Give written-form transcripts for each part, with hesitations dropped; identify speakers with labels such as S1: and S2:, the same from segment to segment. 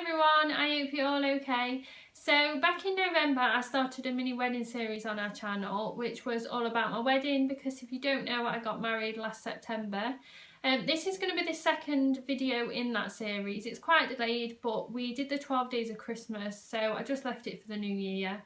S1: everyone, I hope you're all okay. So back in November I started a mini wedding series on our channel which was all about my wedding, because if you don't know, I got married last September. This is going to be the second video in that series. It's quite delayed, but we did the 12 days of Christmas, so I just left it for the new year.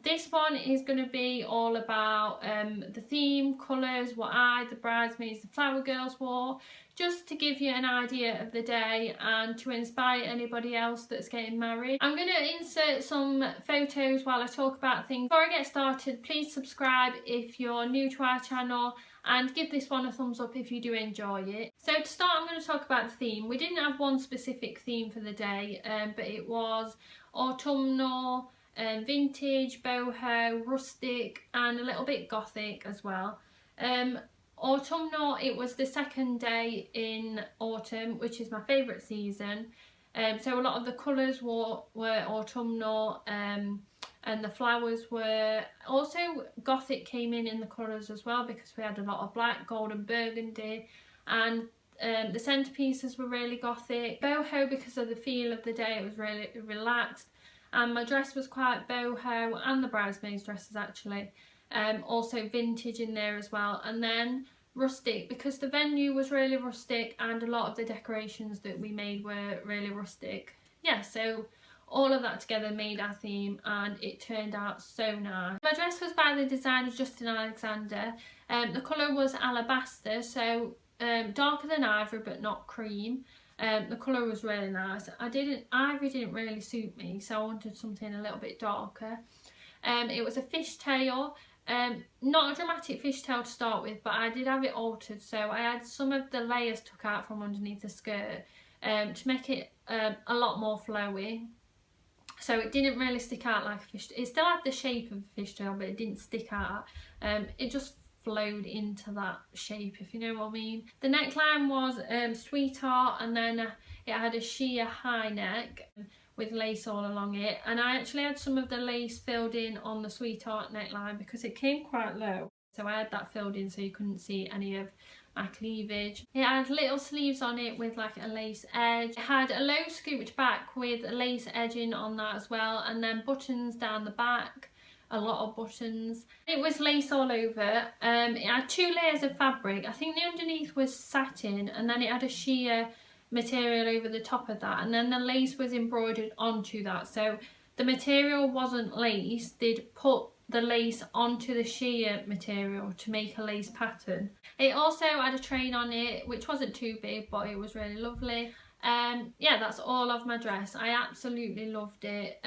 S1: This one is going to be all about the theme, colours, what the bridesmaids, the flower girls wore, just to give you an idea of the day and to inspire anybody else that's getting married. I'm going to insert some photos while I talk about things. Before I get started, please subscribe if you're new to our channel and give this one a thumbs up if you do enjoy it. So to start, I'm going to talk about the theme. We didn't have one specific theme for the day, but it was autumnal, vintage, boho, rustic and a little bit gothic as well. Autumnal, it was the second day in autumn, which is my favourite season. So a lot of the colours were autumnal, and the flowers were also gothic, came in the colours as well, because we had a lot of black, gold and burgundy, and the centerpieces were really gothic. Boho, because of the feel of the day, it was really relaxed, and my dress was quite boho, and the bridesmaids dresses actually. Also vintage in there as well. And then rustic, because the venue was really rustic and a lot of the decorations that we made were really rustic. Yeah, so all of that together made our theme and it turned out so nice. My dress was by the designer Justin Alexander. The colour was alabaster, so darker than ivory but not cream. The colour was really nice. Ivory didn't really suit me, so I wanted something a little bit darker. It was a fishtail, not a dramatic fishtail to start with, but I did have it altered, so I had some of the layers took out from underneath the skirt to make it a lot more flowy. So it didn't really stick out like a fishtail. It still had the shape of a fishtail, but it didn't stick out. It just flowed into that shape, if you know what I mean. The neckline was sweetheart, and then it had a sheer high neck with lace all along it, and I actually had some of the lace filled in on the sweetheart neckline because it came quite low, so I had that filled in so you couldn't see any of my cleavage. It had little sleeves on it with like a lace edge. It had a low scooped back with a lace edging on that as well, and then buttons down the back, a lot of buttons. It was lace all over. It had 2 layers of fabric. I think the underneath was satin, and then it had a sheer material over the top of that, and then the lace was embroidered onto that. So the material wasn't lace, they'd put the lace onto the sheer material to make a lace pattern. It also had a train on it which wasn't too big, but it was really lovely. Yeah, that's all of my dress. I absolutely loved it.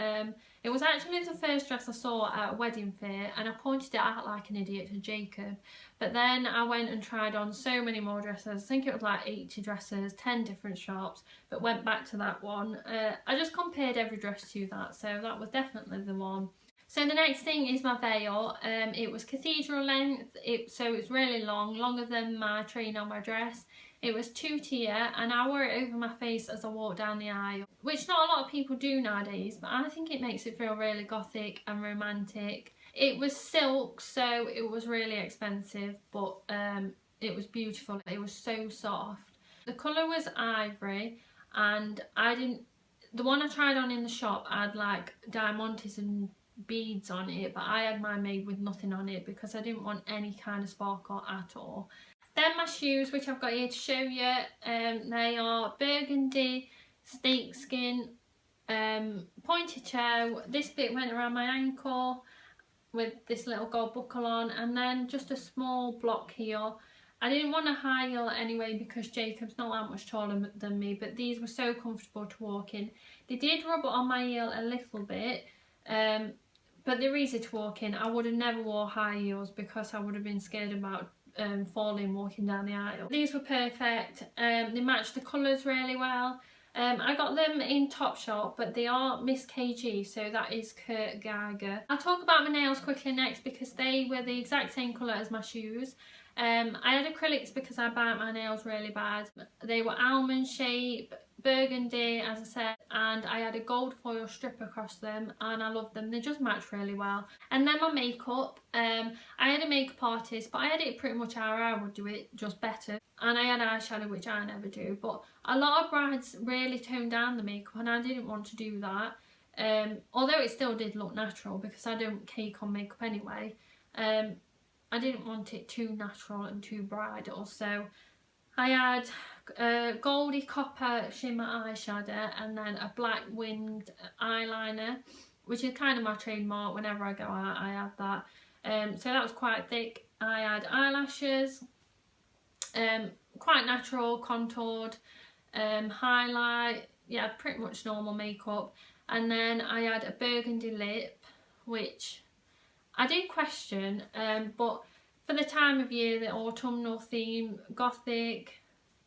S1: It was actually the first dress I saw at a wedding fair, and I pointed it out like an idiot to Jacob, but then I went and tried on so many more dresses. I think it was like 80 dresses, 10 different shops, but went back to that one. I just compared every dress to that, so that was definitely the one. So the next thing is my veil. It was cathedral length, so it's really long, longer than my train on my dress. It was 2-tier, and I wore it over my face as I walked down the aisle, which not a lot of people do nowadays, but I think it makes it feel really gothic and romantic. It was silk, so it was really expensive, but it was beautiful. It was so soft. The colour was ivory, and the one I tried on in the shop had like diamantes and beads on it, but I had mine made with nothing on it because I didn't want any kind of sparkle at all. Then my shoes, which I've got here to show you, they are burgundy, snakeskin, pointed toe. This bit went around my ankle with this little gold buckle on, and then just a small block heel. I didn't want a high heel anyway because Jacob's not that much taller than me, but these were so comfortable to walk in. They did rub on my heel a little bit, but they're easy to walk in. I would have never wore high heels because I would have been scared about falling walking down the aisle. These were perfect. They matched the colours really well. I got them in Topshop, but they are Miss KG, so that is Kurt Geiger. I'll talk about my nails quickly next because they were the exact same colour as my shoes. I had acrylics because I bite my nails really bad. They were almond shape, burgundy as I said, and I had had a gold foil strip across them, and I love them. They just match really well. And then my makeup, I had a makeup artist, but I had it pretty much how I would do it, just better. And I had eyeshadow, which I never do, but a lot of brides really toned down the makeup, and I didn't want to do that. Although it still did look natural, because I don't cake on makeup anyway. I didn't want it too natural and too bridal, so I had a goldy copper shimmer eyeshadow and then a black winged eyeliner, which is kind of my trademark. Whenever I go out, I have that. So that was quite thick. I had eyelashes, quite natural, contoured, highlight, yeah, pretty much normal makeup. And then I had a burgundy lip, which I did question, but for the time of year, the autumnal theme, gothic,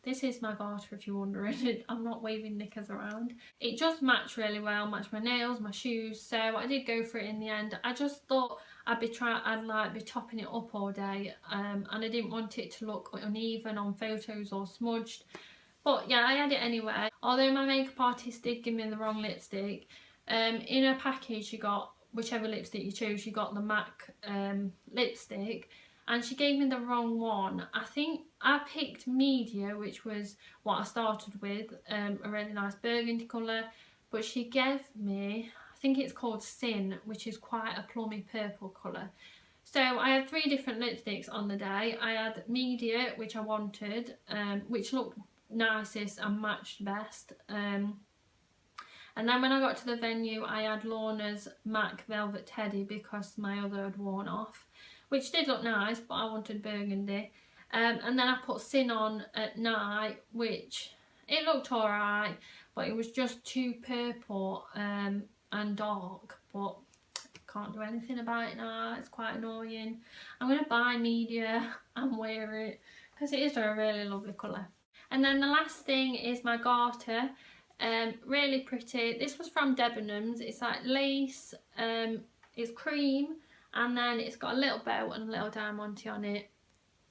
S1: this is my garter if you're wondering. I'm not waving knickers around. It just matched really well, matched my nails, my shoes, so I did go for it in the end. I just thought I'd be topping it up all day, and I didn't want it to look uneven on photos or smudged. But yeah, I had it anyway. Although my makeup artist did give me the wrong lipstick. In a package you got, whichever lipstick you chose, you got the MAC lipstick, and she gave me the wrong one. I think I picked Media, which was what I started with, a really nice burgundy colour, but she gave me, I think it's called Sin, which is quite a plummy purple colour. So I had 3 different lipsticks on the day. I had Media, which I wanted, which looked nicest and matched best. And then when I got to the venue, I had Lorna's MAC Velvet Teddy because my other had worn off, which did look nice, but I wanted burgundy. And then I put Sin on at night, which it looked alright, but it was just too purple and dark. But can't do anything about it now, it's quite annoying. I'm going to buy Media and wear it because it is a really lovely colour. And then the last thing is my garter. Really pretty. This was from Debenhams. It's like lace, it's cream, and then it's got a little bow and a little diamante on it.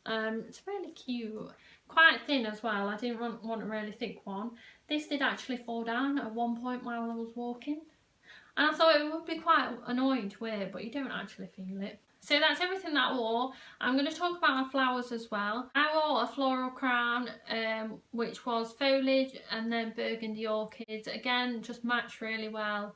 S1: It's really cute. Quite thin as well. I didn't want a really thick one. This did actually fall down at one point while I was walking, and I thought it would be quite annoying to wear, but you don't actually feel it. So that's everything that I wore. I'm going to talk about my flowers as well. I wore a floral crown, which was foliage and then burgundy orchids. Again, just matched really well.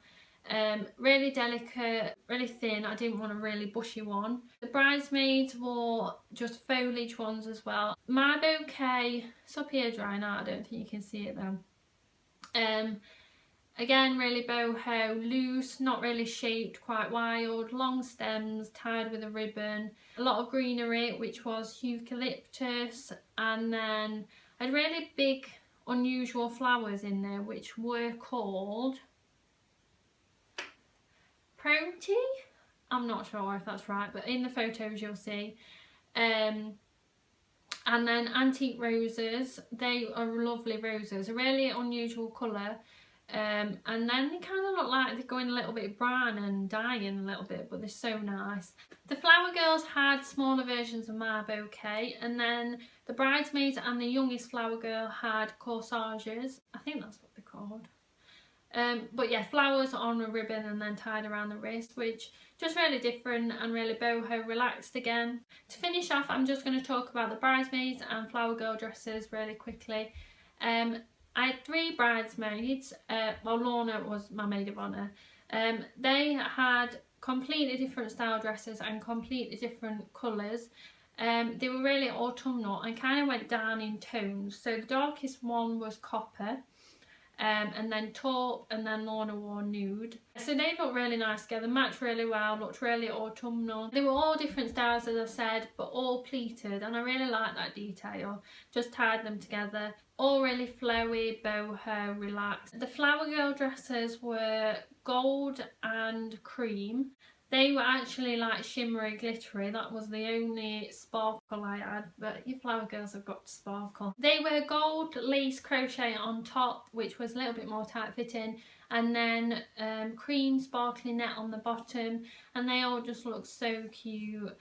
S1: Really delicate, really thin. I didn't want a really bushy one. The bridesmaids wore just foliage ones as well. My bouquet, it's up here dry now, I don't think you can see it though. Again, really boho, loose, not really shaped, quite wild, long stems tied with a ribbon, a lot of greenery, which was eucalyptus, and then I had really big, unusual flowers in there, which were called Proti? I'm not sure if that's right, but in the photos you'll see. And then antique roses. They are lovely roses, a really unusual colour. And then they kind of look like they're going a little bit brown and dying a little bit, but they're so nice. The flower girls had smaller versions of my bouquet, and then the bridesmaids and the youngest flower girl had corsages. I think that's what they're called. But yeah, flowers on a ribbon and then tied around the wrist, which just really different and really boho, relaxed again. To finish off, I'm just going to talk about the bridesmaids and flower girl dresses really quickly. I had 3 bridesmaids. Well, Lorna was my maid of honour. They had completely different style dresses and completely different colours. They were really autumnal and kind of went down in tones. So the darkest one was copper, and then taupe, and then Lorna wore nude. So they looked really nice together, matched really well, looked really autumnal. They were all different styles, as I said, but all pleated, and I really like that detail. Just tied them together. All really flowy, boho, relaxed. The flower girl dresses were gold and cream. They were actually like shimmery, glittery. That was the only sparkle I had, but your flower girls have got to sparkle. They were gold lace crochet on top, which was a little bit more tight fitting, and then cream sparkly net on the bottom, and they all just look so cute.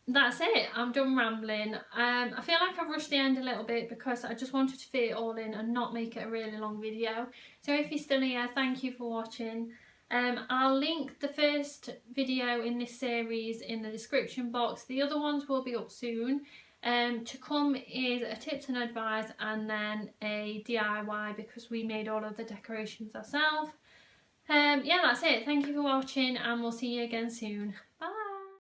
S1: that's it. I'm done rambling. I feel like I've rushed the end a little bit because I just wanted to fit it all in and not make it a really long video. So if you're still here, thank you for watching. I'll link the first video in this series in the description box. The other ones will be up soon. To come is a tips and advice, and then a DIY because we made all of the decorations ourselves. Yeah, that's it. Thank you for watching, and we'll see you again soon. Bye.